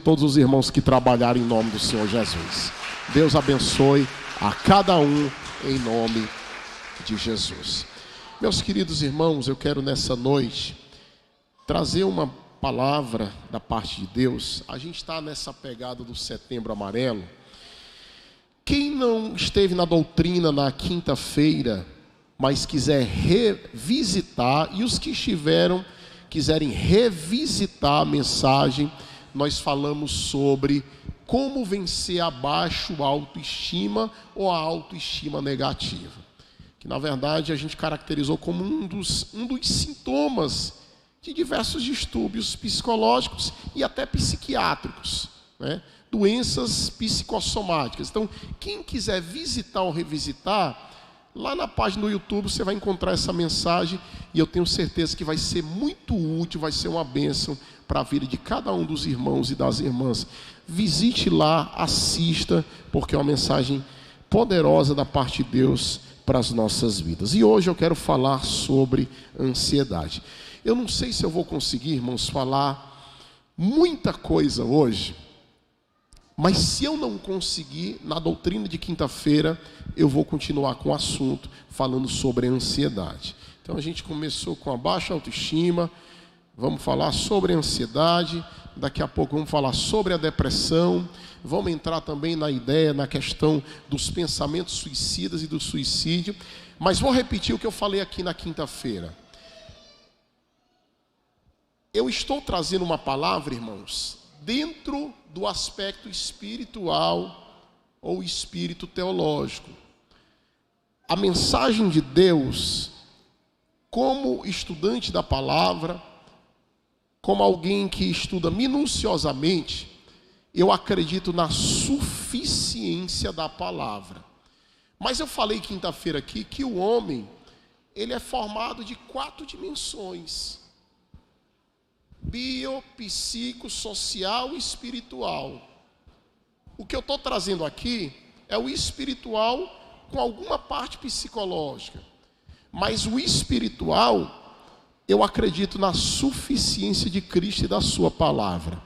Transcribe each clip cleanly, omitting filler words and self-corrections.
todos os irmãos que trabalharam em nome do Senhor Jesus. Deus abençoe a cada um em nome de Jesus. Meus queridos irmãos, eu quero nessa noite trazer uma palavra da parte de Deus. A gente está nessa pegada do Setembro Amarelo. Quem não esteve na doutrina na quinta-feira, mas quiser revisitar, e os que quiserem revisitar a mensagem, nós falamos sobre como vencer abaixo a autoestima ou a autoestima negativa. Que na verdade a gente caracterizou como um dos sintomas de diversos distúrbios psicológicos e até psiquiátricos, né? Doenças psicossomáticas. Então, quem quiser visitar ou revisitar, lá na página do YouTube você vai encontrar essa mensagem e eu tenho certeza que vai ser muito útil, vai ser uma bênção para a vida de cada um dos irmãos e das irmãs. Visite lá, assista, porque é uma mensagem poderosa da parte de Deus para as nossas vidas. E hoje eu quero falar sobre ansiedade. Eu não sei se eu vou conseguir, irmãos, falar muita coisa hoje, mas se eu não conseguir, na doutrina de quinta-feira, eu vou continuar com o assunto, falando sobre a ansiedade. Então a gente começou com a baixa autoestima, vamos falar sobre a ansiedade, daqui a pouco vamos falar sobre a depressão, vamos entrar também na ideia, na questão dos pensamentos suicidas e do suicídio, mas vou repetir o que eu falei aqui na quinta-feira. Eu estou trazendo uma palavra, irmãos, dentro do aspecto espiritual ou espírito teológico. A mensagem de Deus, como estudante da palavra, como alguém que estuda minuciosamente, eu acredito na suficiência da palavra. Mas eu falei quinta-feira aqui que o homem, ele é formado de 4 dimensões: bio, psico, social e espiritual. O que eu estou trazendo aqui é o espiritual com alguma parte psicológica. Mas o espiritual, eu acredito na suficiência de Cristo e da sua palavra.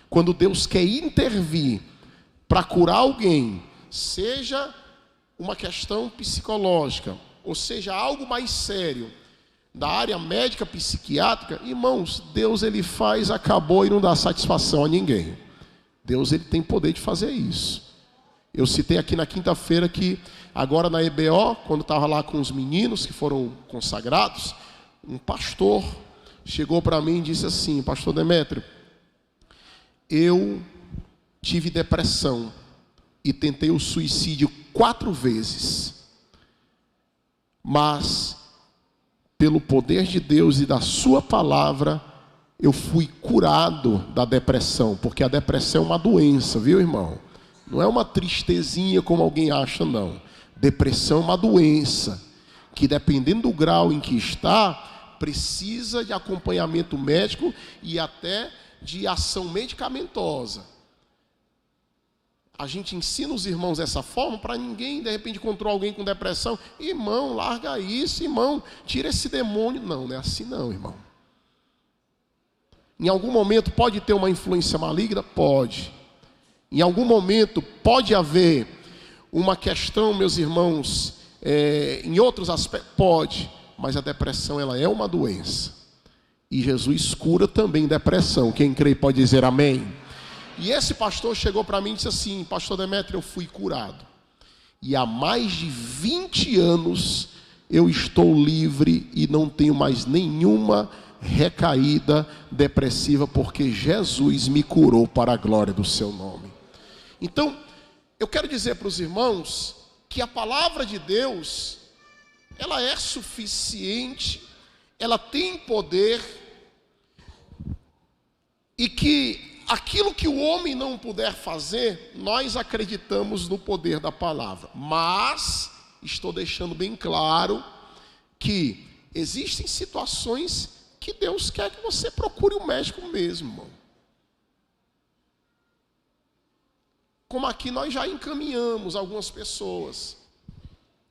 Quando Deus quer intervir para curar alguém, seja uma questão psicológica, ou seja algo mais sério, da área médica, psiquiátrica, irmãos, Deus ele faz, acabou e não dá satisfação a ninguém. Deus ele tem poder de fazer isso. Eu citei aqui na quinta-feira que agora na EBO, quando estava lá com os meninos que foram consagrados, um pastor chegou para mim e disse assim: pastor Demétrio, eu tive depressão e tentei o suicídio 4 vezes, mas pelo poder de Deus e da sua palavra, eu fui curado da depressão, porque a depressão é uma doença, viu, irmão? Não é uma tristezinha como alguém acha, não. Depressão é uma doença, que dependendo do grau em que está, precisa de acompanhamento médico e até de ação medicamentosa. A gente ensina os irmãos dessa forma para ninguém, de repente, encontrou alguém com depressão. Irmão, larga isso, irmão, tira esse demônio. Não, não é assim não, irmão. Em algum momento pode ter uma influência maligna? Pode. Em algum momento pode haver uma questão, meus irmãos, em outros aspectos? Pode. Mas a depressão, ela é uma doença. E Jesus cura também depressão. Quem crê pode dizer amém. E esse pastor chegou para mim e disse assim: pastor Demétrio, eu fui curado. E há mais de 20 anos eu estou livre e não tenho mais nenhuma recaída depressiva, porque Jesus me curou para a glória do seu nome. Então, eu quero dizer para os irmãos que a palavra de Deus, ela é suficiente, ela tem poder, e que aquilo que o homem não puder fazer, nós acreditamos no poder da palavra. Mas estou deixando bem claro que existem situações que Deus quer que você procure o médico mesmo, irmão. Como aqui nós já encaminhamos algumas pessoas,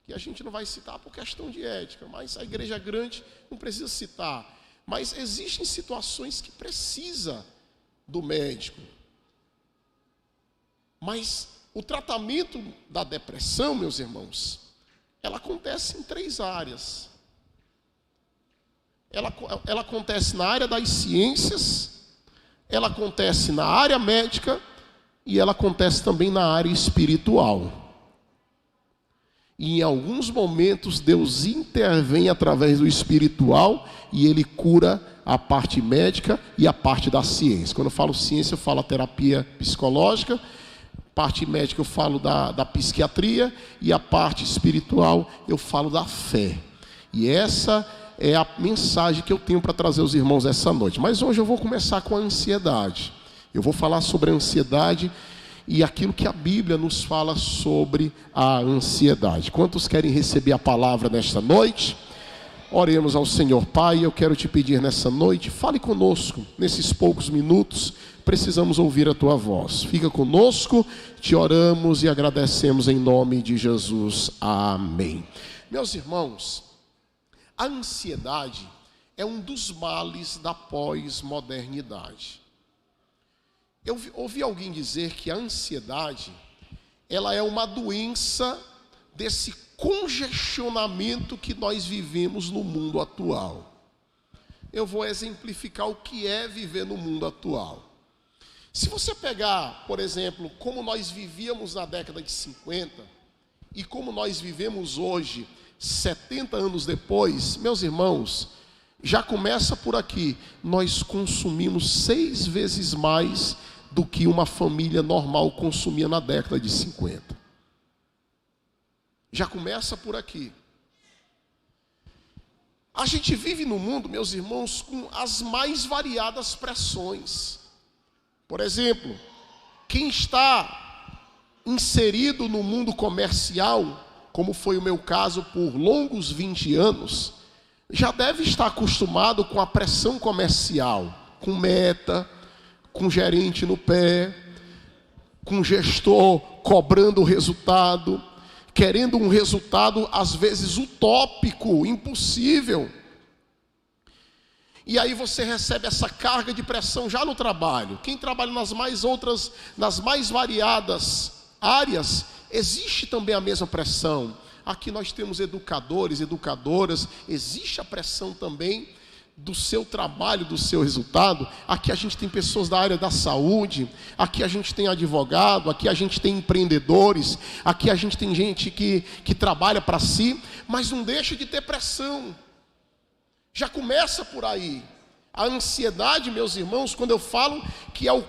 que a gente não vai citar por questão de ética, mas a igreja grande não precisa citar. Mas existem situações que precisa do médico. Mas o tratamento da depressão, meus irmãos, ela acontece em 3 áreas. Ela acontece na área das ciências, ela acontece na área médica e ela acontece também na área espiritual. E em alguns momentos Deus intervém através do espiritual e Ele cura a parte médica e a parte da ciência. Quando eu falo ciência, eu falo a terapia psicológica, parte médica eu falo da psiquiatria e a parte espiritual eu falo da fé. E essa é a mensagem que eu tenho para trazer aos irmãos essa noite. Mas hoje eu vou começar com a ansiedade. Eu vou falar sobre a ansiedade e aquilo que a Bíblia nos fala sobre a ansiedade. Quantos querem receber a palavra nesta noite? Oremos ao Senhor. Pai, eu quero te pedir nessa noite, fale conosco nesses poucos minutos, precisamos ouvir a tua voz. Fica conosco, te oramos e agradecemos em nome de Jesus. Amém. Meus irmãos, a ansiedade é um dos males da pós-modernidade. Eu ouvi alguém dizer que a ansiedade, ela é uma doença desse congestionamento que nós vivemos no mundo atual. Eu vou exemplificar o que é viver no mundo atual. Se você pegar, por exemplo, como nós vivíamos na década de 50 e como nós vivemos hoje, 70 anos depois, meus irmãos, já começa por aqui. Nós consumimos 6 vezes mais do que uma família normal consumia na década de 50. Já começa por aqui. A gente vive no mundo, meus irmãos, com as mais variadas pressões. Por exemplo, quem está inserido no mundo comercial, como foi o meu caso por longos 20 anos, já deve estar acostumado com a pressão comercial, com meta, com gerente no pé, com gestor cobrando o resultado, querendo um resultado às vezes utópico, impossível. E aí você recebe essa carga de pressão já no trabalho. Quem trabalha nas mais variadas áreas, existe também a mesma pressão. Aqui nós temos educadores, educadoras, existe a pressão também do seu trabalho, do seu resultado. Aqui a gente tem pessoas da área da saúde, aqui a gente tem advogado, aqui a gente tem empreendedores, aqui a gente tem gente que trabalha para si, mas não deixa de ter pressão. Já começa por aí. A ansiedade, meus irmãos, quando eu falo que é o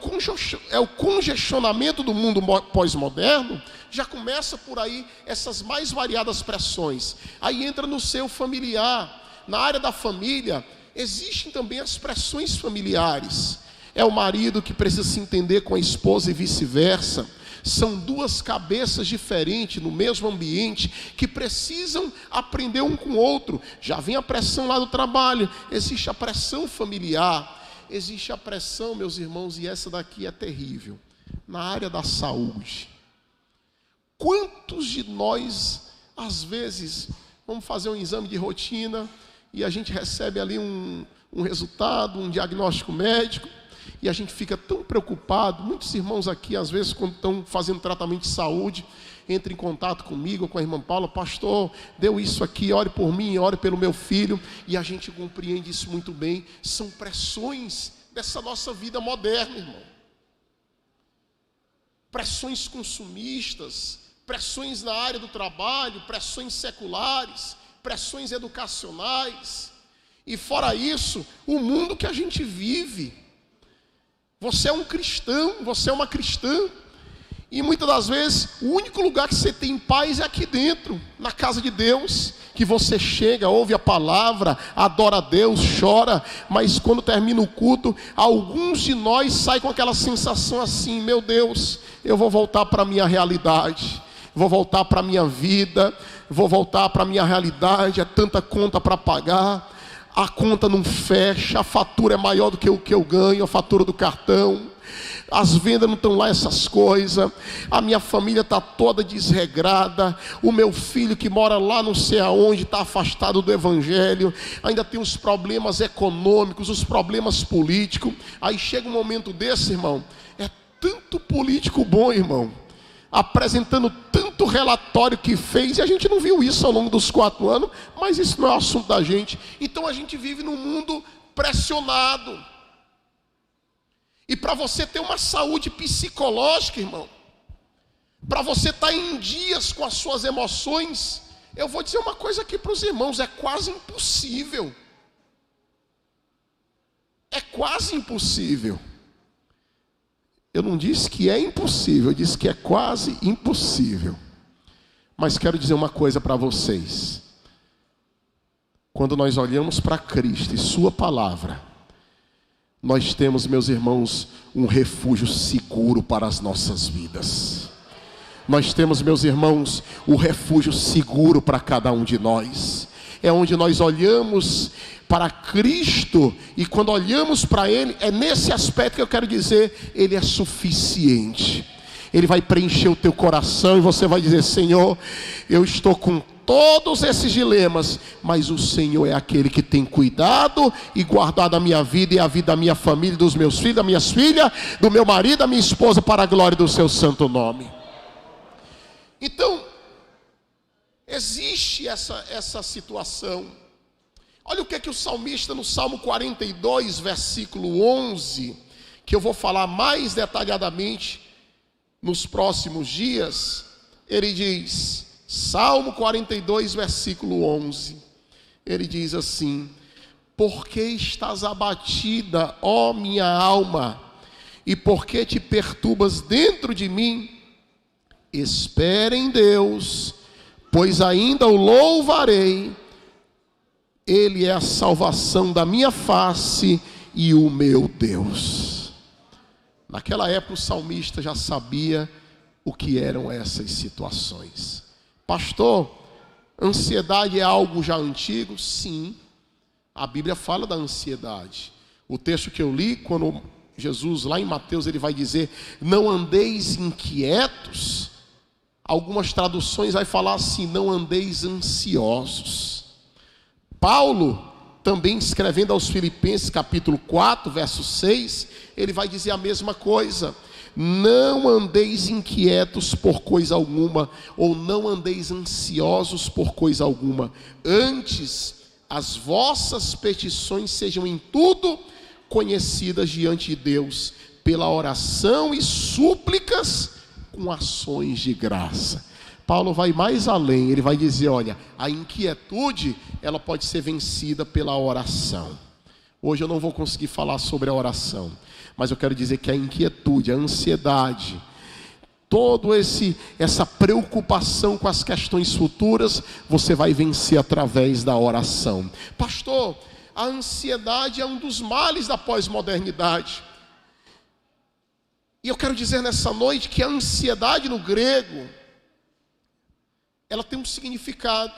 congestionamento do mundo pós-moderno, já começa por aí essas mais variadas pressões. Aí entra no seu familiar. Na área da família, existem também as pressões familiares. É o marido que precisa se entender com a esposa e vice-versa. São 2 cabeças diferentes no mesmo ambiente que precisam aprender um com o outro. Já vem a pressão lá do trabalho, existe a pressão familiar, existe a pressão, meus irmãos, e essa daqui é terrível, na área da saúde. Quantos de nós, às vezes, vamos fazer um exame de rotina e a gente recebe ali um resultado, um diagnóstico médico, e a gente fica tão preocupado. Muitos irmãos aqui, às vezes, quando estão fazendo tratamento de saúde, entram em contato comigo ou com a irmã Paula: pastor, deu isso aqui, ore por mim, ore pelo meu filho. E a gente compreende isso muito bem. São pressões dessa nossa vida moderna, irmão. Pressões consumistas, pressões na área do trabalho, pressões seculares, pressões educacionais. E fora isso, o mundo que a gente vive. Você é um cristão, você é uma cristã, e muitas das vezes o único lugar que você tem paz é aqui dentro, na casa de Deus, que você chega, ouve a palavra, adora a Deus, chora, mas quando termina o culto, alguns de nós saem com aquela sensação assim: meu Deus, eu vou voltar para a minha realidade, vou voltar para a minha vida, vou voltar para a minha realidade, é tanta conta para pagar. A conta não fecha, a fatura é maior do que o que eu ganho, a fatura do cartão, as vendas não estão lá, essas coisas, a minha família está toda desregrada, o meu filho que mora lá não sei aonde está afastado do evangelho, ainda tem os problemas econômicos, os problemas políticos. Aí chega um momento desse, irmão, é tanto político bom, irmão, apresentando tanto relatório que fez, e a gente não viu isso ao longo dos 4 anos, mas isso não é assunto da gente. Então a gente vive num mundo pressionado. E para você ter uma saúde psicológica, irmão, para você estar em dias com as suas emoções, eu vou dizer uma coisa aqui para os irmãos, é quase impossível. É quase impossível. Eu não disse que é impossível, eu disse que é quase impossível. Mas quero dizer uma coisa para vocês. Quando nós olhamos para Cristo e sua palavra, nós temos, meus irmãos, um refúgio seguro para as nossas vidas. Nós temos, meus irmãos, o refúgio seguro para cada um de nós. É onde nós olhamos para Cristo, e quando olhamos para Ele, é nesse aspecto que eu quero dizer, Ele é suficiente. Ele vai preencher o teu coração e você vai dizer: Senhor, eu estou com todos esses dilemas, mas o Senhor é aquele que tem cuidado e guardado a minha vida e a vida da minha família, dos meus filhos, das minhas filhas, do meu marido, da minha esposa, para a glória do seu santo nome. Então, existe essa situação. Olha o que o salmista no Salmo 42, versículo 11, que eu vou falar mais detalhadamente nos próximos dias. Ele diz, Salmo 42, versículo 11, ele diz assim: por que estás abatida, ó minha alma, e por que te perturbas dentro de mim? Espere em Deus, pois ainda o louvarei. Ele é a salvação da minha face e o meu Deus. Naquela época o salmista já sabia o que eram essas situações. Pastor, ansiedade é algo já antigo? Sim, a Bíblia fala da ansiedade. O texto que eu li, quando Jesus, lá em Mateus, ele vai dizer: não andeis inquietos. Algumas traduções vai falar assim: não andeis ansiosos. Paulo, também escrevendo aos Filipenses, capítulo 4, verso 6, ele vai dizer a mesma coisa: não andeis inquietos por coisa alguma, ou não andeis ansiosos por coisa alguma, antes as vossas petições sejam em tudo conhecidas diante de Deus, pela oração e súplicas com ações de graça. Paulo vai mais além, ele vai dizer: olha, a inquietude, ela pode ser vencida pela oração. Hoje eu não vou conseguir falar sobre a oração, mas eu quero dizer que a inquietude, a ansiedade, essa preocupação com as questões futuras, você vai vencer através da oração. Pastor, a ansiedade é um dos males da pós-modernidade. E eu quero dizer nessa noite que a ansiedade no grego, ela tem um significado.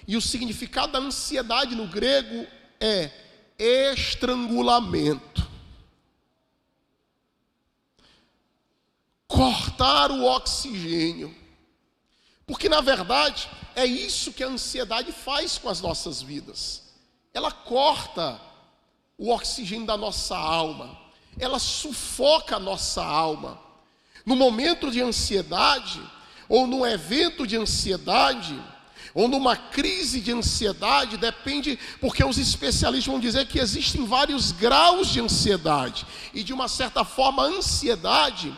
E o significado da ansiedade no grego é estrangulamento. Cortar o oxigênio. Porque na verdade é isso que a ansiedade faz com as nossas vidas. Ela corta o oxigênio da nossa alma. Ela sufoca a nossa alma. No momento de ansiedade, ou num evento de ansiedade, ou numa crise de ansiedade, depende, porque os especialistas vão dizer que existem vários graus de ansiedade. E de uma certa forma a ansiedade,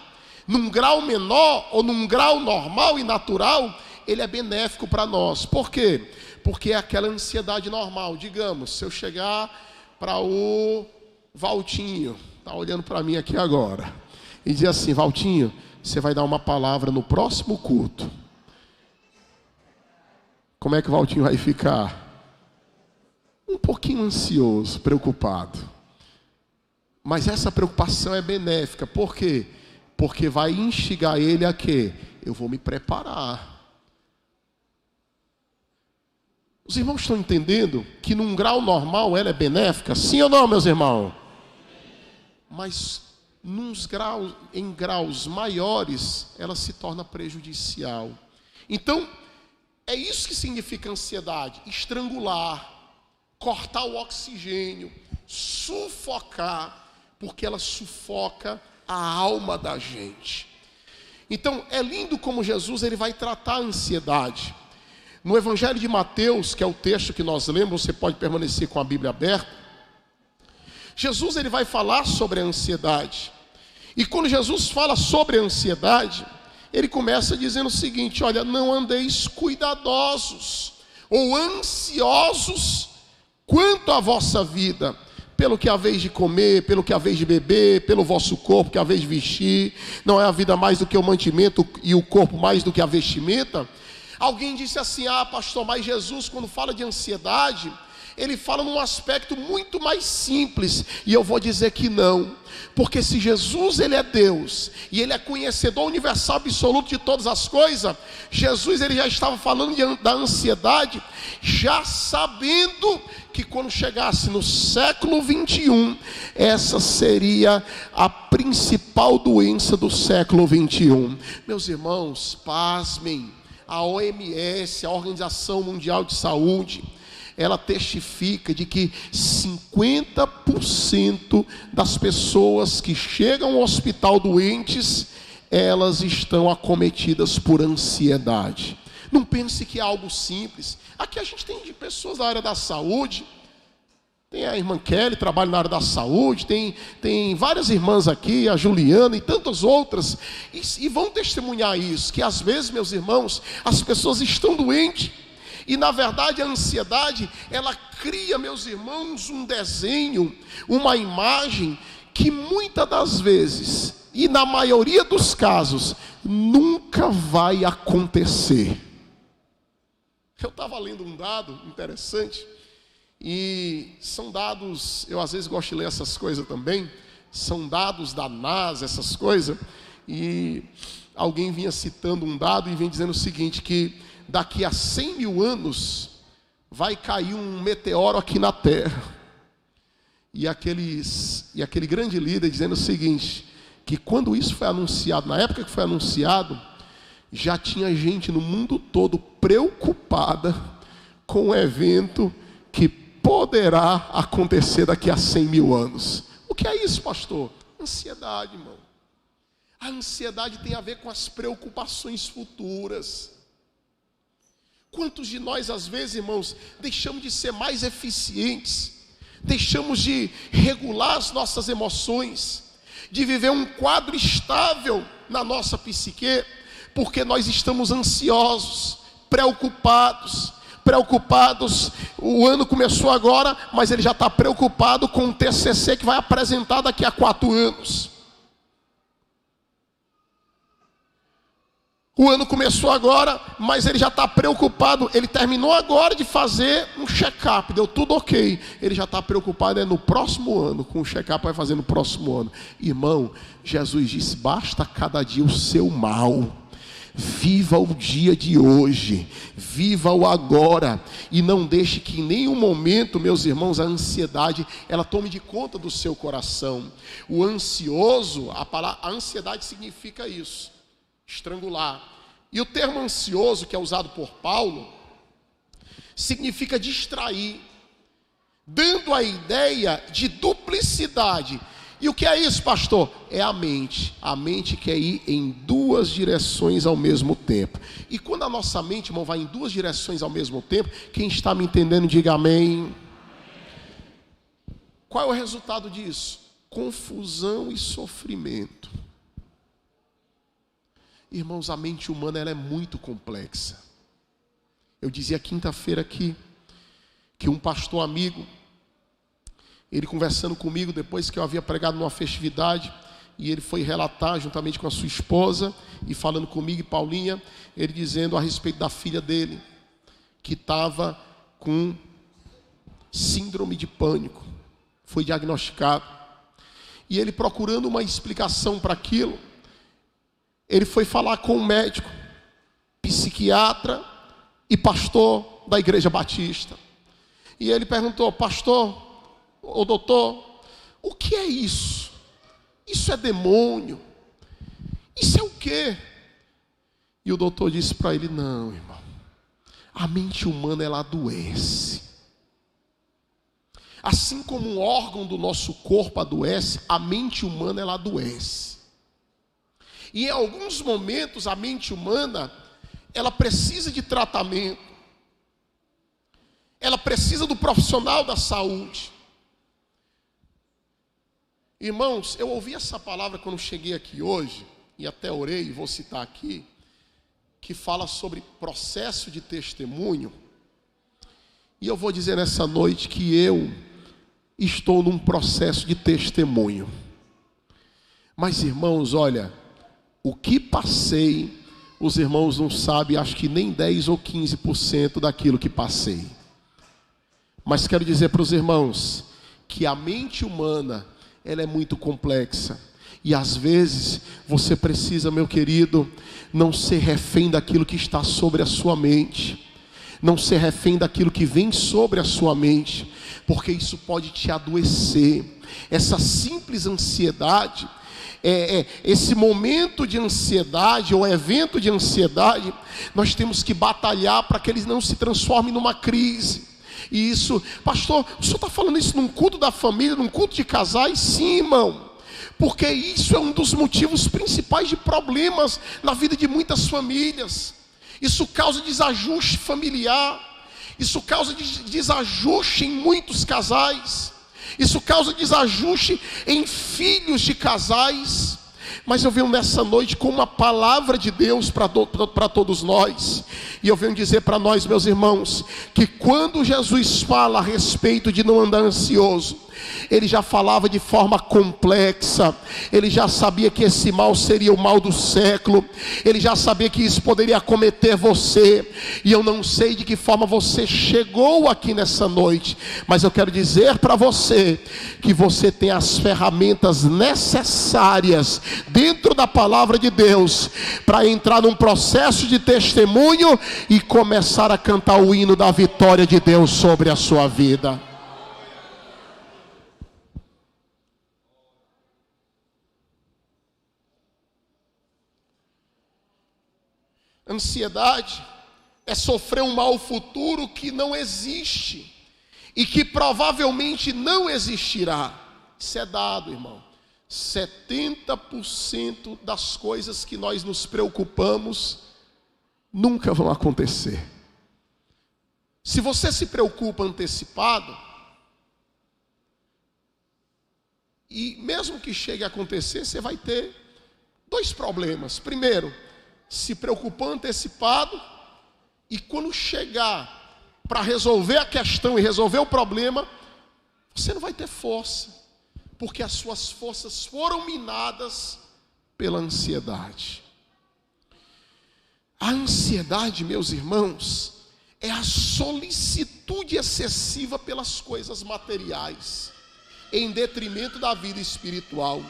num grau menor ou num grau normal e natural, ele é benéfico para nós. Por quê? Porque é aquela ansiedade normal. Digamos, se eu chegar para o Valtinho, está olhando para mim aqui agora, e dizer assim: Valtinho, você vai dar uma palavra no próximo culto. Como é que o Valtinho vai ficar? Um pouquinho ansioso, preocupado. Mas essa preocupação é benéfica. Por quê? Porque vai instigar ele a quê? Eu vou me preparar. Os irmãos estão entendendo que num grau normal ela é benéfica? Sim ou não, meus irmãos? Mas em graus maiores, ela se torna prejudicial. Então, é isso que significa ansiedade: estrangular, cortar o oxigênio, sufocar, porque ela sufoca a alma da gente. Então, é lindo como Jesus ele vai tratar a ansiedade. No Evangelho de Mateus, que é o texto que nós lemos, você pode permanecer com a Bíblia aberta. Jesus ele vai falar sobre a ansiedade. E quando Jesus fala sobre a ansiedade, ele começa dizendo o seguinte: olha, não andeis cuidadosos ou ansiosos quanto à vossa vida, pelo que haveis de comer, pelo que haveis de beber, pelo vosso corpo que haveis de vestir. Não é a vida mais do que o mantimento e o corpo mais do que a vestimenta? Alguém disse assim: ah, pastor, mas Jesus, quando fala de ansiedade, ele fala num aspecto muito mais simples. E eu vou dizer que não. Porque se Jesus ele é Deus e ele é conhecedor universal absoluto de todas as coisas, Jesus ele já estava falando da ansiedade, já sabendo que quando chegasse no século 21, essa seria a principal doença do século 21. Meus irmãos, pasmem, a OMS, a Organização Mundial de Saúde, ela testifica de que 50% das pessoas que chegam ao hospital doentes, elas estão acometidas por ansiedade. Não pense que é algo simples. Aqui a gente tem de pessoas da área da saúde. Tem a irmã Kelly, trabalha na área da saúde. Tem várias irmãs aqui, a Juliana e tantas outras. E vão testemunhar isso, que às vezes, meus irmãos, as pessoas estão doentes. E na verdade a ansiedade, ela cria, meus irmãos, um desenho, uma imagem que muitas das vezes, e na maioria dos casos, nunca vai acontecer. Eu estava lendo um dado interessante, e são dados, eu às vezes gosto de ler essas coisas também, são dados da NASA, essas coisas, e alguém vinha citando um dado e vem dizendo o seguinte, que daqui a 100 mil anos vai cair um meteoro aqui na Terra. E aquele grande líder dizendo o seguinte, que quando isso foi anunciado, na época que foi anunciado, já tinha gente no mundo todo preocupada com o evento que poderá acontecer daqui a 100 mil anos. O que é isso, pastor? Ansiedade, irmão. A ansiedade tem a ver com as preocupações futuras. Quantos de nós, às vezes, irmãos, deixamos de ser mais eficientes, deixamos de regular as nossas emoções, de viver um quadro estável na nossa psique, porque nós estamos ansiosos, preocupados. O ano começou agora, mas ele já está preocupado com o TCC que vai apresentar daqui a 4 anos. O ano começou agora, mas ele já está preocupado. Ele terminou agora de fazer um check-up, deu tudo ok. Ele já está preocupado no próximo ano, com o check-up que vai fazer no próximo ano. Irmão, Jesus disse, basta cada dia o seu mal. Viva o dia de hoje, viva o agora, e não deixe que em nenhum momento, meus irmãos, a ansiedade, ela tome de conta do seu coração. O ansioso, a ansiedade significa isso, estrangular. E o termo ansioso, que é usado por Paulo, significa distrair, dando a ideia de duplicidade. E o que é isso, pastor? É a mente. A mente quer ir em 2 direções ao mesmo tempo. E quando a nossa mente, irmão, vai em 2 direções ao mesmo tempo, quem está me entendendo, diga amém. Qual é o resultado disso? Confusão e sofrimento. Irmãos, a mente humana ela é muito complexa. Eu dizia quinta-feira aqui, que um pastor amigo, ele conversando comigo depois que eu havia pregado numa festividade, e ele foi relatar juntamente com a sua esposa, e falando comigo e Paulinha, ele dizendo a respeito da filha dele, que estava com síndrome de pânico, foi diagnosticado, e ele procurando uma explicação para aquilo, ele foi falar com um médico, psiquiatra e pastor da Igreja Batista, e ele perguntou, pastor, ô doutor, o que é isso? Isso é demônio? Isso é o quê? E o doutor disse para ele, não, irmão, a mente humana ela adoece. A Assim como um órgão do nosso corpo adoece, a mente humana ela adoece. E em alguns momentos a mente humana, ela precisa de tratamento. Ela precisa do profissional da saúde. Irmãos, eu ouvi essa palavra quando cheguei aqui hoje, e até orei, vou citar aqui, que fala sobre processo de testemunho. E eu vou dizer nessa noite que eu estou num processo de testemunho. Mas, irmãos, olha, o que passei, os irmãos não sabem, acho que nem 10 ou 15% daquilo que passei. Mas quero dizer para os irmãos que a mente humana, ela é muito complexa. E às vezes você precisa, meu querido, não ser refém daquilo que está sobre a sua mente. Não ser refém daquilo que vem sobre a sua mente, porque isso pode te adoecer. Essa simples ansiedade, esse momento de ansiedade ou evento de ansiedade, nós temos que batalhar para que ele não se transforme numa crise. E isso, pastor, o senhor está falando isso num culto da família, num culto de casais? Sim, irmão, porque isso é um dos motivos principais de problemas na vida de muitas famílias. Isso causa desajuste familiar, isso causa desajuste em muitos casais, isso causa desajuste em filhos de casais. Mas eu venho nessa noite com uma palavra de Deus para todos nós. E eu venho dizer para nós, meus irmãos, que quando Jesus fala a respeito de não andar ansioso, ele já falava de forma complexa. Ele já sabia que esse mal seria o mal do século. Ele já sabia que isso poderia acometer você. E eu não sei de que forma você chegou aqui nessa noite, mas eu quero dizer para você que você tem as ferramentas necessárias dentro da palavra de Deus para entrar num processo de testemunho e começar a cantar o hino da vitória de Deus sobre a sua vida. Ansiedade é sofrer um mal futuro que não existe e que provavelmente não existirá. Isso é dado, irmão. 70% das coisas que nós nos preocupamos nunca vão acontecer. Se você se preocupa antecipado, e mesmo que chegue a acontecer, você vai ter dois problemas. Primeiro, se preocupar antecipado, e quando chegar para resolver a questão e resolver o problema, você não vai ter força, porque as suas forças foram minadas pela ansiedade. A ansiedade, meus irmãos, é a solicitude excessiva pelas coisas materiais, em detrimento da vida espiritual.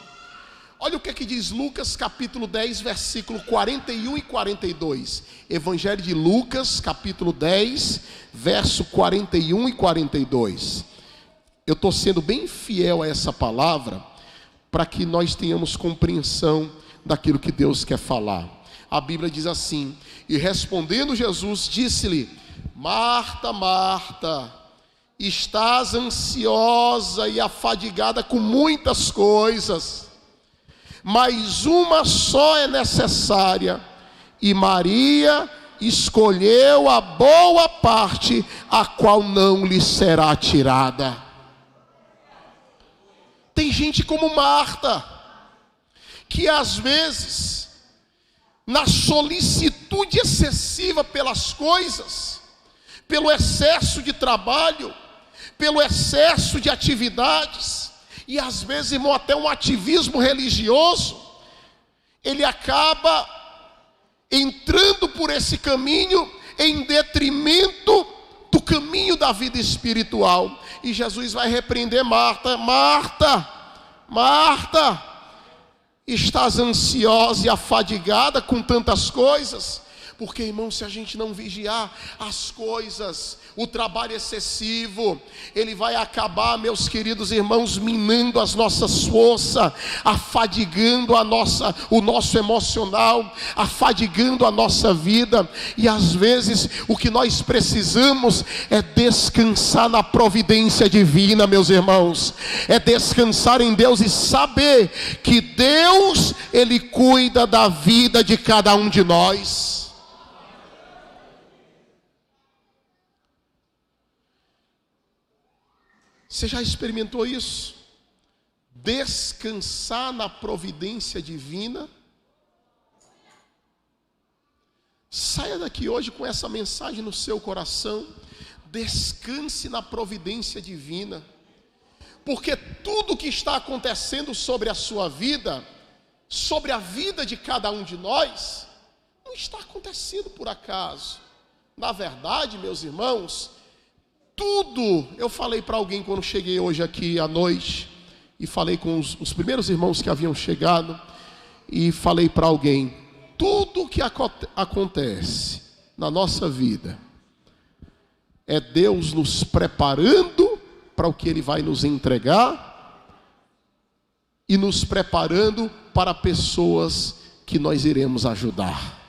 Olha o que é que diz Lucas capítulo 10, versículo 41 e 42. Evangelho de Lucas capítulo 10, verso 41 e 42. Eu estou sendo bem fiel a essa palavra, para que nós tenhamos compreensão daquilo que Deus quer falar. A Bíblia diz assim: e respondendo Jesus, disse-lhe: Marta, Marta, estás ansiosa e afadigada com muitas coisas, mas uma só é necessária, e Maria escolheu a boa parte, a qual não lhe será tirada. Tem gente como Marta, que às vezes, na solicitude excessiva pelas coisas, pelo excesso de trabalho, pelo excesso de atividades, e às vezes, irmão, até um ativismo religioso, ele acaba entrando por esse caminho em detrimento do caminho da vida espiritual. E Jesus vai repreender Marta: Marta, Marta, estás ansiosa e afadigada com tantas coisas, Porque, irmão, se a gente não vigiar as coisas, o trabalho excessivo, ele vai acabar, meus queridos irmãos, minando as nossas forças, afadigando o nosso emocional, afadigando a nossa vida. E às vezes o que nós precisamos é descansar na providência divina, meus irmãos. É descansar em Deus e saber que Deus, Ele cuida da vida de cada um de nós. Você já experimentou isso? Descansar na providência divina? Saia daqui hoje com essa mensagem no seu coração. Descanse na providência divina. Porque tudo que está acontecendo sobre a sua vida, sobre a vida de cada um de nós, não está acontecendo por acaso. Na verdade, meus irmãos, tudo, eu falei para alguém quando cheguei hoje aqui à noite, e falei com os primeiros irmãos que haviam chegado, e falei para alguém, tudo que acontece na nossa vida, é Deus nos preparando para o que Ele vai nos entregar, e nos preparando para pessoas que nós iremos ajudar.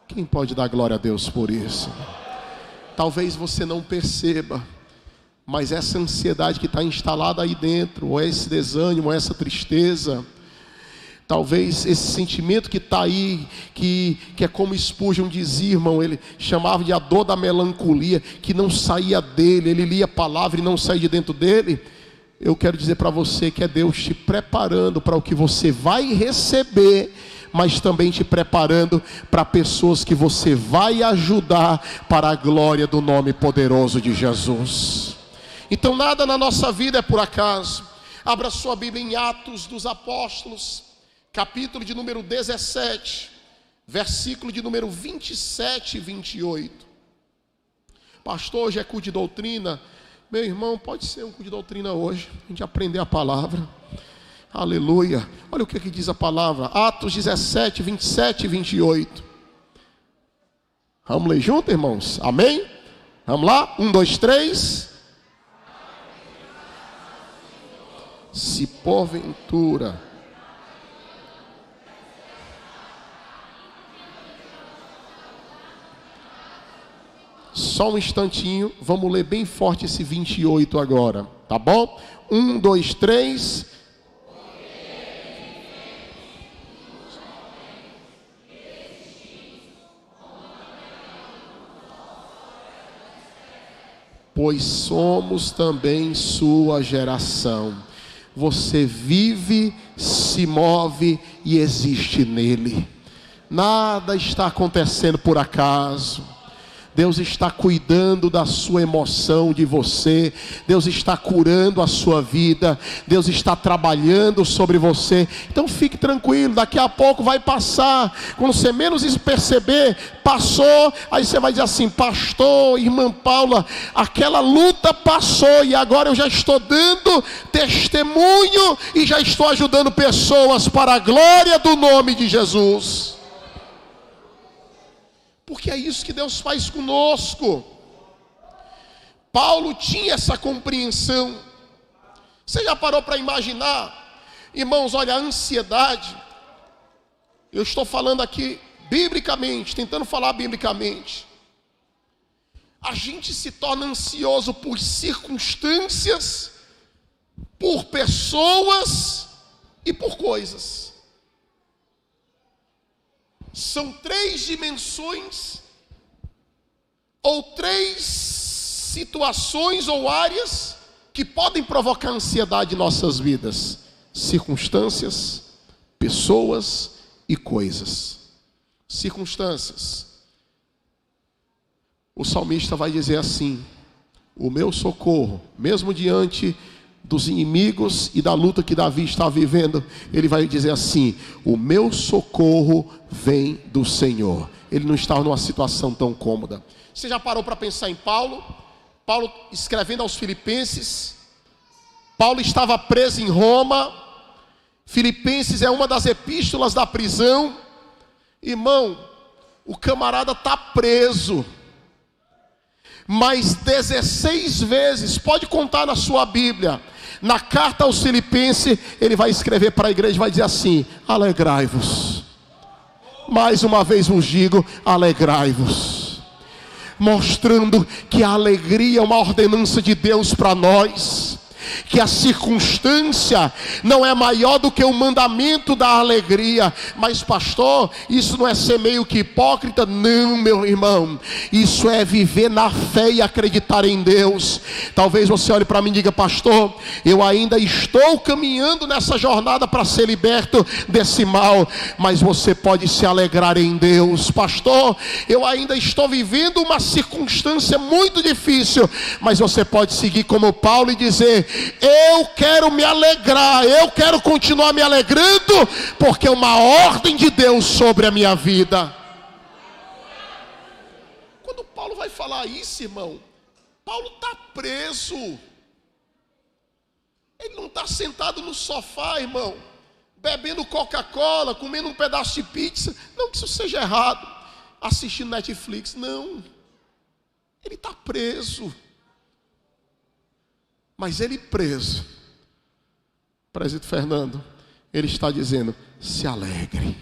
Quem pode dar glória a Deus por isso? Talvez você não perceba, mas essa ansiedade que está instalada aí dentro, ou esse desânimo, ou essa tristeza, talvez esse sentimento que está aí, que é como Spurgeon dizia, irmão, ele chamava de a dor da melancolia, que não saía dele, ele lia a palavra e não saía de dentro dele. Eu quero dizer para você que é Deus te preparando para o que você vai receber, mas também te preparando para pessoas que você vai ajudar para a glória do nome poderoso de Jesus. Então nada na nossa vida é por acaso. Abra sua Bíblia em Atos dos Apóstolos, capítulo de número 17, versículo de número 27 e 28. Pastor, hoje é culto de doutrina. Meu irmão, pode ser um culto de doutrina hoje, a gente aprender a palavra. Aleluia. Olha o que diz a palavra. Atos 17, 27 e 28. Vamos ler junto, irmãos? Amém? Vamos lá? 1, 2, 3. Se porventura só um instantinho, vamos ler bem forte esse 28 agora, tá bom? 1, 2, 3. Pois somos também sua geração. Você vive, se move e existe nele. Nada está acontecendo por acaso. Deus está cuidando da sua emoção, de você. Deus está curando a sua vida. Deus está trabalhando sobre você. Então fique tranquilo, daqui a pouco vai passar. Quando você menos perceber, passou. Aí você vai dizer assim: pastor, irmã Paula, aquela luta passou e agora eu já estou dando testemunho e já estou ajudando pessoas para a glória do nome de Jesus. Porque é isso que Deus faz conosco. Paulo tinha essa compreensão. Você já parou para imaginar? Irmãos, olha, a ansiedade, eu estou falando aqui biblicamente, tentando falar biblicamente. A gente se torna ansioso por circunstâncias, por pessoas e por coisas. São 3 dimensões, ou 3 situações ou áreas que podem provocar ansiedade em nossas vidas: circunstâncias, pessoas e coisas. Circunstâncias. O salmista vai dizer assim: o meu socorro, mesmo diante dos inimigos e da luta que Davi está vivendo, ele vai dizer assim: o meu socorro vem do Senhor. Ele não estava numa situação tão cômoda. Você já parou para pensar em Paulo? Paulo escrevendo aos Filipenses. Paulo estava preso em Roma. Filipenses é uma das epístolas da prisão. Irmão, O camarada está preso. Mas 16 vezes, pode contar na sua Bíblia, na carta aos Filipenses, ele vai escrever para a igreja, vai dizer assim: alegrai-vos. Mais uma vez vos digo, alegrai-vos. Mostrando que a alegria é uma ordenança de Deus para nós. Que a circunstância não é maior do que o mandamento da alegria. Mas pastor, isso não é ser meio que hipócrita? Não, meu irmão. Isso é viver na fé e acreditar em Deus. Talvez você olhe para mim e diga: pastor, eu ainda estou caminhando nessa jornada para ser liberto desse mal. Mas você pode se alegrar em Deus. Pastor, eu ainda estou vivendo uma circunstância muito difícil. Mas você pode seguir como Paulo e dizer: eu quero me alegrar, eu quero continuar me alegrando, porque é uma ordem de Deus sobre a minha vida. Quando Paulo vai falar isso, irmão, Paulo está preso. Ele não está sentado no sofá, irmão, bebendo Coca-Cola, comendo um pedaço de pizza. Não que isso seja errado, assistindo Netflix, não. Ele está preso. Mas ele preso, presídio Fernando, ele está dizendo: se alegre.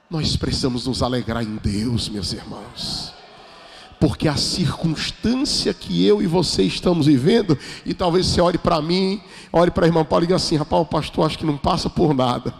Nós precisamos nos alegrar em Deus, meus irmãos. Porque a circunstância que eu e você estamos vivendo, e talvez você olhe para mim, olhe para a irmã Paula e diga assim: rapaz, o pastor acho que não passa por nada.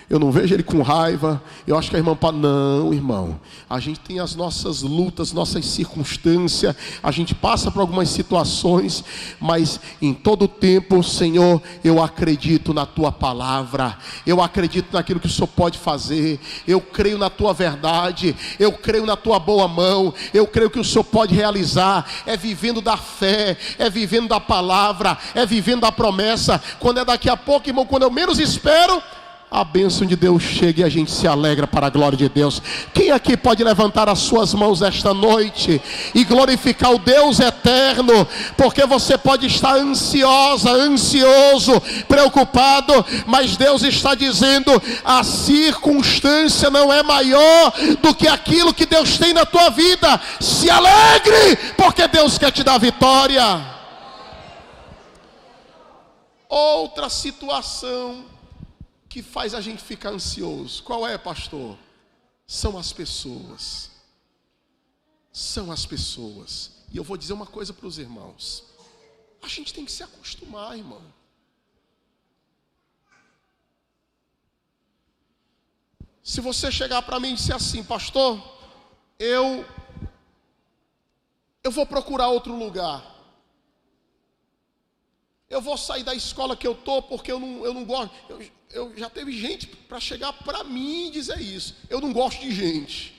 Eu não vejo ele com raiva. Eu acho que a irmã Paula... Não, irmão. A gente tem as nossas lutas, nossas circunstâncias. A gente passa por algumas situações. Mas em todo tempo, Senhor, eu acredito na Tua palavra. Eu acredito naquilo que o Senhor pode fazer. Eu creio na Tua verdade. Eu creio na Tua boa mão. Eu creio que o Senhor pode realizar. É vivendo da fé. É vivendo da palavra. É vivendo da promessa. Quando é daqui a pouco, irmão, quando eu menos espero, a bênção de Deus chega e a gente se alegra para a glória de Deus. Quem aqui pode levantar as suas mãos esta noite e glorificar o Deus eterno? Porque você pode estar ansiosa, ansioso, preocupado, mas Deus está dizendo: a circunstância não é maior do que aquilo que Deus tem na tua vida. Se alegre, porque Deus quer te dar vitória. Outra situação que faz a gente ficar ansioso, qual é, pastor? São as pessoas. São as pessoas. E eu vou dizer uma coisa para os irmãos: a gente tem que se acostumar, irmão. Se você chegar para mim e disser assim: pastor, eu vou procurar outro lugar. Eu vou sair da escola que eu estou porque eu não gosto. Eu já teve gente para chegar para mim e dizer isso: eu não gosto de gente.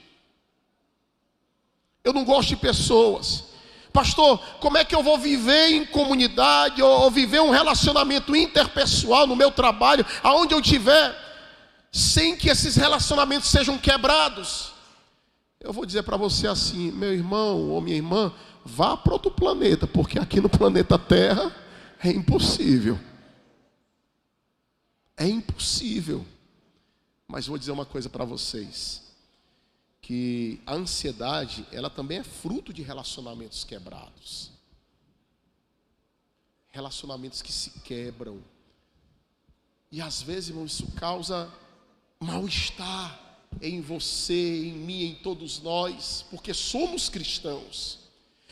Eu não gosto de pessoas. Pastor, como é que eu vou viver em comunidade ou viver um relacionamento interpessoal no meu trabalho, aonde eu estiver, sem que esses relacionamentos sejam quebrados? Eu vou dizer para você assim: meu irmão ou minha irmã, vá para outro planeta, porque aqui no planeta Terra é impossível. É impossível. Mas vou dizer uma coisa para vocês: que a ansiedade, ela também é fruto de relacionamentos quebrados. Relacionamentos que se quebram. E às vezes, irmão, isso causa mal-estar em você, em mim, em todos nós, porque somos cristãos.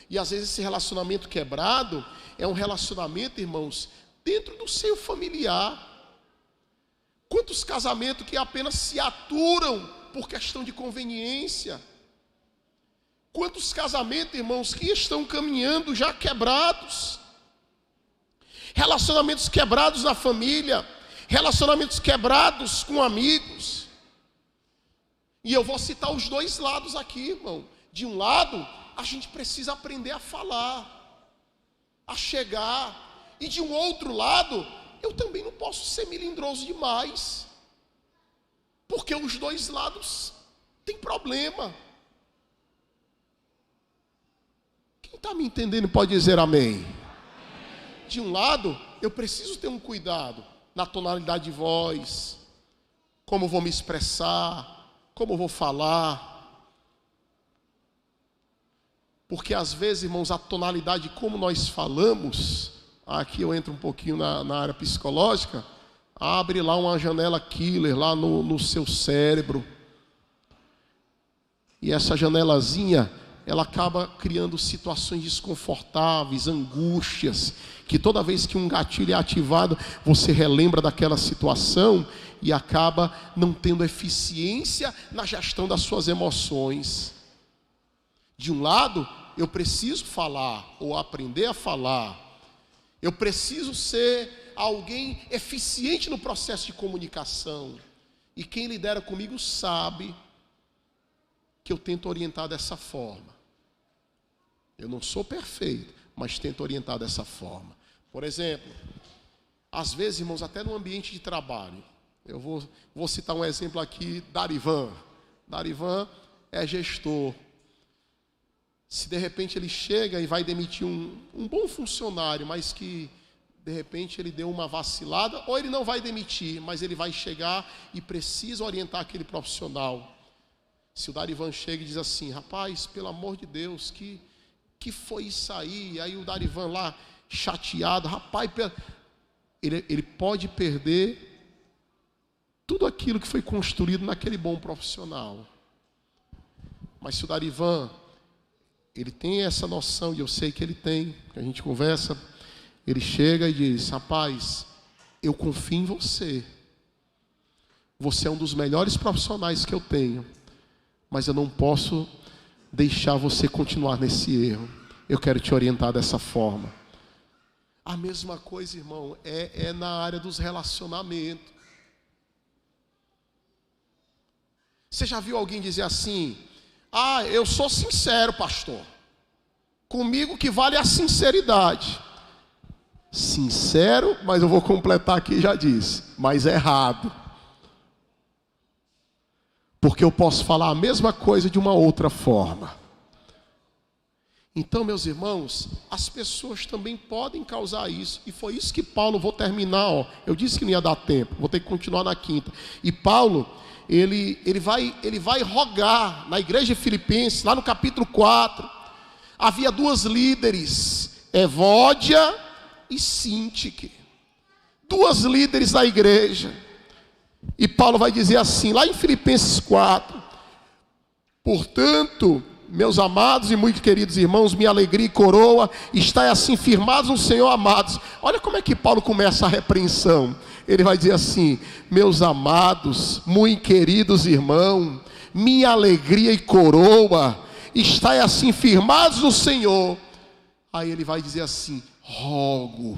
E às vezes esse relacionamento quebrado é um relacionamento, irmãos, dentro do seio familiar. Quantos casamentos que apenas se aturam por questão de conveniência? Quantos casamentos, irmãos, que estão caminhando já quebrados? Relacionamentos quebrados na família, relacionamentos quebrados com amigos. E eu vou citar os dois lados aqui, irmão. De um lado, a gente precisa aprender a falar, a chegar. E de um outro lado, eu também não posso ser melindroso demais, porque os dois lados têm problema. Quem está me entendendo pode dizer amém. De um lado, eu preciso ter um cuidado na tonalidade de voz, como vou me expressar, como eu vou falar. Porque às vezes, irmãos, a tonalidade como nós falamos, aqui eu entro um pouquinho na área psicológica, abre lá uma janela killer lá no seu cérebro. E essa janelazinha, ela acaba criando situações desconfortáveis, angústias, que toda vez que um gatilho é ativado, você relembra daquela situação e acaba não tendo eficiência na gestão das suas emoções. De um lado, eu preciso falar ou aprender a falar. Eu preciso ser alguém eficiente no processo de comunicação. E quem lidera comigo sabe que eu tento orientar dessa forma. Eu não sou perfeito, mas tento orientar dessa forma. Por exemplo, às vezes, irmãos, até no ambiente de trabalho, eu vou citar um exemplo aqui, Darivan. Darivan é gestor. Se de repente ele chega e vai demitir um bom funcionário, mas que de repente ele deu uma vacilada, ou ele não vai demitir, mas ele vai chegar e precisa orientar aquele profissional. Se o Darivan chega e diz assim, rapaz, pelo amor de Deus, que foi isso aí? Aí o Darivan lá, chateado, rapaz, ele pode perder tudo aquilo que foi construído naquele bom profissional. Mas se o Darivan, ele tem essa noção, e eu sei que ele tem, que a gente conversa, ele chega e diz, rapaz, eu confio em você. Você é um dos melhores profissionais que eu tenho. Mas eu não posso deixar você continuar nesse erro. Eu quero te orientar dessa forma. A mesma coisa, irmão, é na área dos relacionamentos. Você já viu alguém dizer assim, eu sou sincero, pastor. Comigo que vale a sinceridade. Sincero, mas eu vou completar aqui, já disse, mas errado. Porque eu posso falar a mesma coisa de uma outra forma. Então, meus irmãos, as pessoas também podem causar isso. E foi isso que Paulo, vou terminar, eu disse que não ia dar tempo, vou ter que continuar na quinta. E Paulo, ele vai rogar na igreja de Filipenses, lá no capítulo 4. Havia duas líderes, Evódia e Síntique. Duas líderes da igreja. E Paulo vai dizer assim, lá em Filipenses 4, portanto, meus amados e muito queridos irmãos, minha alegria e coroa, estai assim firmados no Senhor, amados. Olha como é que Paulo começa a repreensão. Ele vai dizer assim, meus amados, muito queridos irmãos, minha alegria e coroa, estai assim firmados no Senhor. Aí ele vai dizer assim, rogo,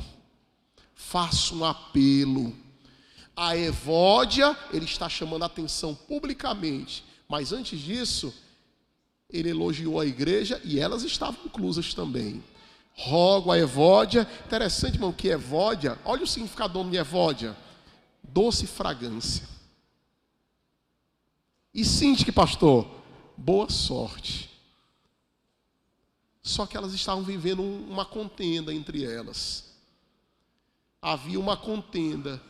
faço um apelo. A Evódia, ele está chamando a atenção publicamente. Mas antes disso, ele elogiou a igreja e elas estavam inclusas também. Rogo a Evódia. Interessante, irmão, que Evódia, olha o significado do nome de Evódia. Doce fragrância. E Síntique, pastor, boa sorte. Só que elas estavam vivendo uma contenda entre elas. Havia uma contenda.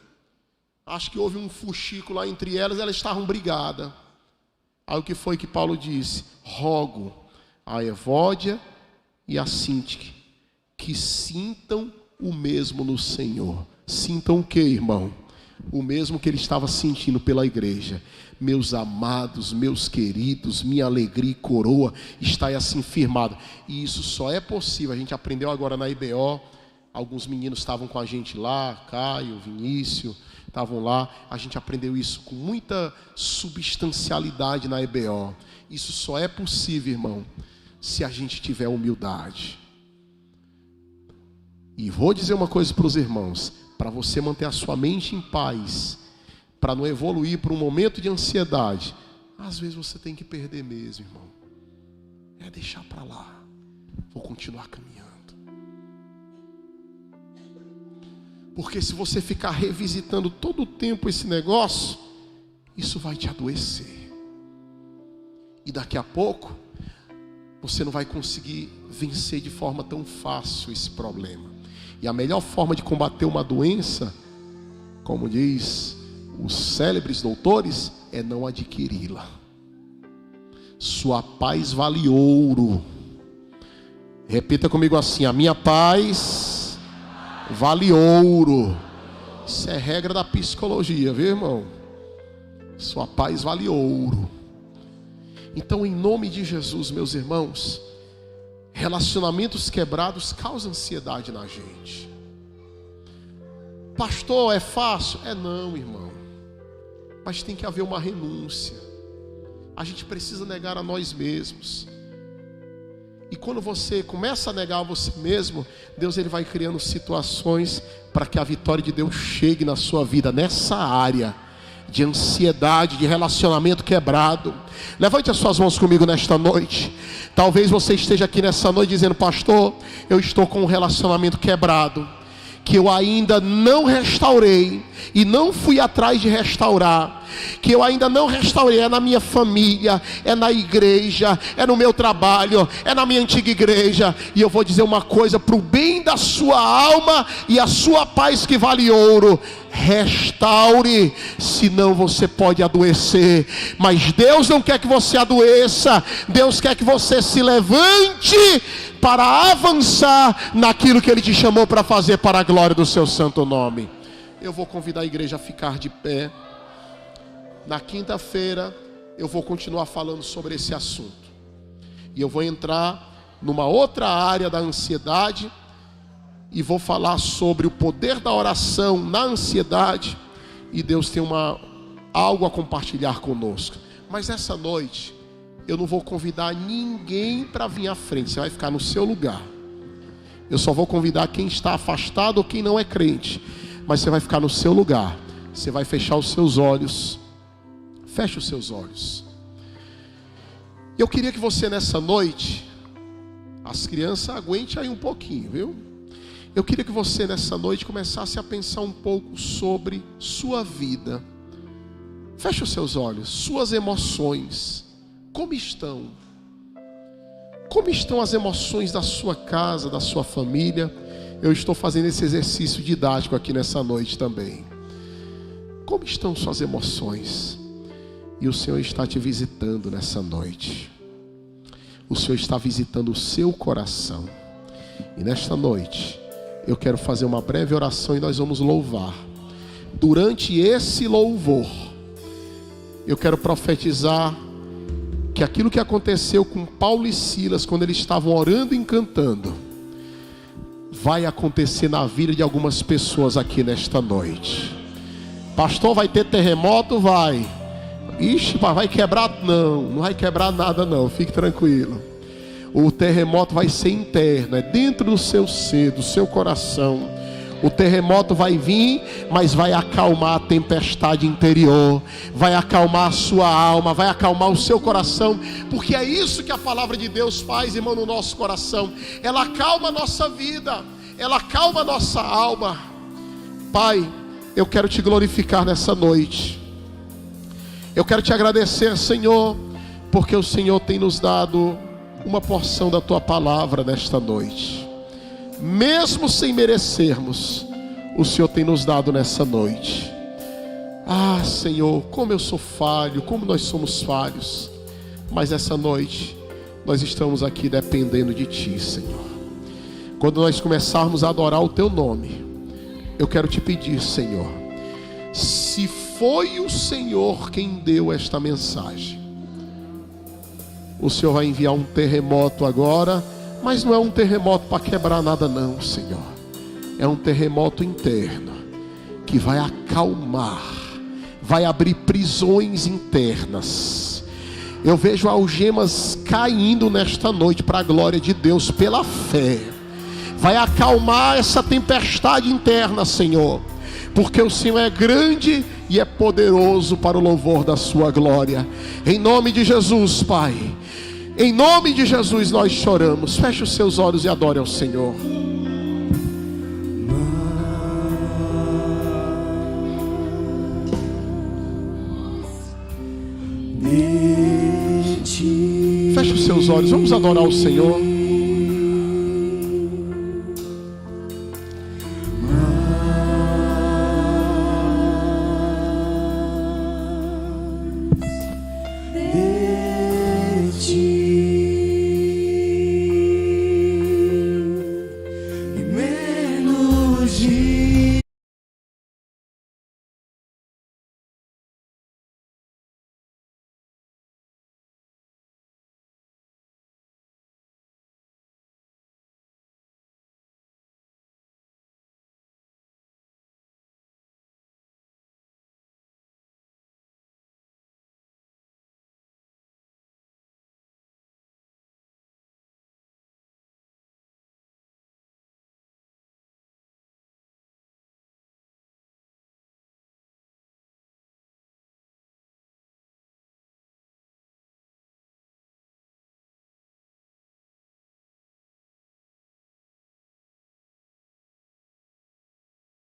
Acho que houve um fuxico lá entre elas estavam brigadas. Aí o que foi que Paulo disse? Rogo a Evódia e a Síntique que sintam o mesmo no Senhor. Sintam o que, irmão? O mesmo que ele estava sentindo pela igreja. Meus amados, meus queridos, minha alegria e coroa está assim firmado. E isso só é possível. A gente aprendeu agora na IBO. Alguns meninos estavam com a gente lá, Caio, Vinícius, estavam lá. A gente aprendeu isso com muita substancialidade na IBO. Isso só é possível, irmão, se a gente tiver humildade. E vou dizer uma coisa para os irmãos. Para você manter a sua mente em paz, para não evoluir para um momento de ansiedade, às vezes você tem que perder mesmo, irmão. É deixar para lá. Vou continuar caminhando. Porque se você ficar revisitando todo o tempo esse negócio, isso vai te adoecer. E daqui a pouco, você não vai conseguir vencer de forma tão fácil esse problema. E a melhor forma de combater uma doença, como diz os célebres doutores, é não adquiri-la. Sua paz vale ouro. Repita comigo assim: a minha paz vale ouro. Isso é regra da psicologia, viu, irmão? Sua paz vale ouro. Então, em nome de Jesus, meus irmãos, relacionamentos quebrados causam ansiedade na gente. Pastor, é fácil? É não, irmão. Mas tem que haver uma renúncia. A gente precisa negar a nós mesmos. E quando você começa a negar a você mesmo, Deus ele vai criando situações para que a vitória de Deus chegue na sua vida, nessa área de ansiedade, de relacionamento quebrado. Levante as suas mãos comigo nesta noite. Talvez você esteja aqui nessa noite dizendo: pastor, eu estou com um relacionamento quebrado, que eu ainda não restaurei e não fui atrás de restaurar, que eu ainda não restaurei. É na minha família, é na igreja, é no meu trabalho, é na minha antiga igreja. E eu vou dizer uma coisa: para o bem da sua alma e a sua paz que vale ouro, restaure, senão você pode adoecer. Mas Deus não quer que você adoeça. Deus quer que você se levante para avançar naquilo que Ele te chamou para fazer, para a glória do seu santo nome. Eu vou convidar a igreja a ficar de pé. Na quinta-feira eu vou continuar falando sobre esse assunto. E eu vou entrar numa outra área da ansiedade e vou falar sobre o poder da oração na ansiedade. E Deus tem algo a compartilhar conosco. Mas essa noite eu não vou convidar ninguém para vir à frente. Você vai ficar no seu lugar. Eu só vou convidar quem está afastado ou quem não é crente. Mas você vai ficar no seu lugar. Você vai fechar os seus olhos. Feche os seus olhos. Eu queria que você nessa noite, as crianças, aguente aí um pouquinho, viu? Eu queria que você nessa noite começasse a pensar um pouco sobre sua vida. Feche os seus olhos. Suas emoções, como estão? Como estão as emoções da sua casa, da sua família? Eu estou fazendo esse exercício didático aqui nessa noite também. Como estão suas emoções? E o Senhor está te visitando nessa noite. O Senhor está visitando o seu coração. E nesta noite eu quero fazer uma breve oração e nós vamos louvar. Durante esse louvor, eu quero profetizar que aquilo que aconteceu com Paulo e Silas, quando eles estavam orando e cantando, vai acontecer na vida de algumas pessoas aqui nesta noite. Pastor, vai ter terremoto? Vai. Ixi, vai quebrar? Não vai quebrar nada não, fique tranquilo. O terremoto vai ser interno, é dentro do seu ser, do seu coração. O terremoto vai vir, mas vai acalmar a tempestade interior, vai acalmar a sua alma, vai acalmar o seu coração, porque é isso que a palavra de Deus faz, irmão, no nosso coração. Ela acalma a nossa vida, ela acalma a nossa alma. Pai, eu quero te glorificar nessa noite. Eu quero te agradecer, Senhor, porque o Senhor tem nos dado uma porção da tua palavra nesta noite. Mesmo sem merecermos, o Senhor tem nos dado nessa noite. Ah, Senhor, como eu sou falho, como nós somos falhos. Mas essa noite, nós estamos aqui dependendo de Ti, Senhor. Quando nós começarmos a adorar o Teu nome, eu quero te pedir, Senhor, se foi o Senhor quem deu esta mensagem, o Senhor vai enviar um terremoto agora, mas não é um terremoto para quebrar nada não, Senhor. É um terremoto interno, que vai acalmar, vai abrir prisões internas. Eu vejo algemas caindo nesta noite para a glória de Deus, pela fé. Vai acalmar essa tempestade interna, Senhor, porque o Senhor é grande e é poderoso para o louvor da sua glória. Em nome de Jesus, Pai, em nome de Jesus nós choramos. Feche os seus olhos e adore ao Senhor. Feche os seus olhos, vamos adorar o Senhor.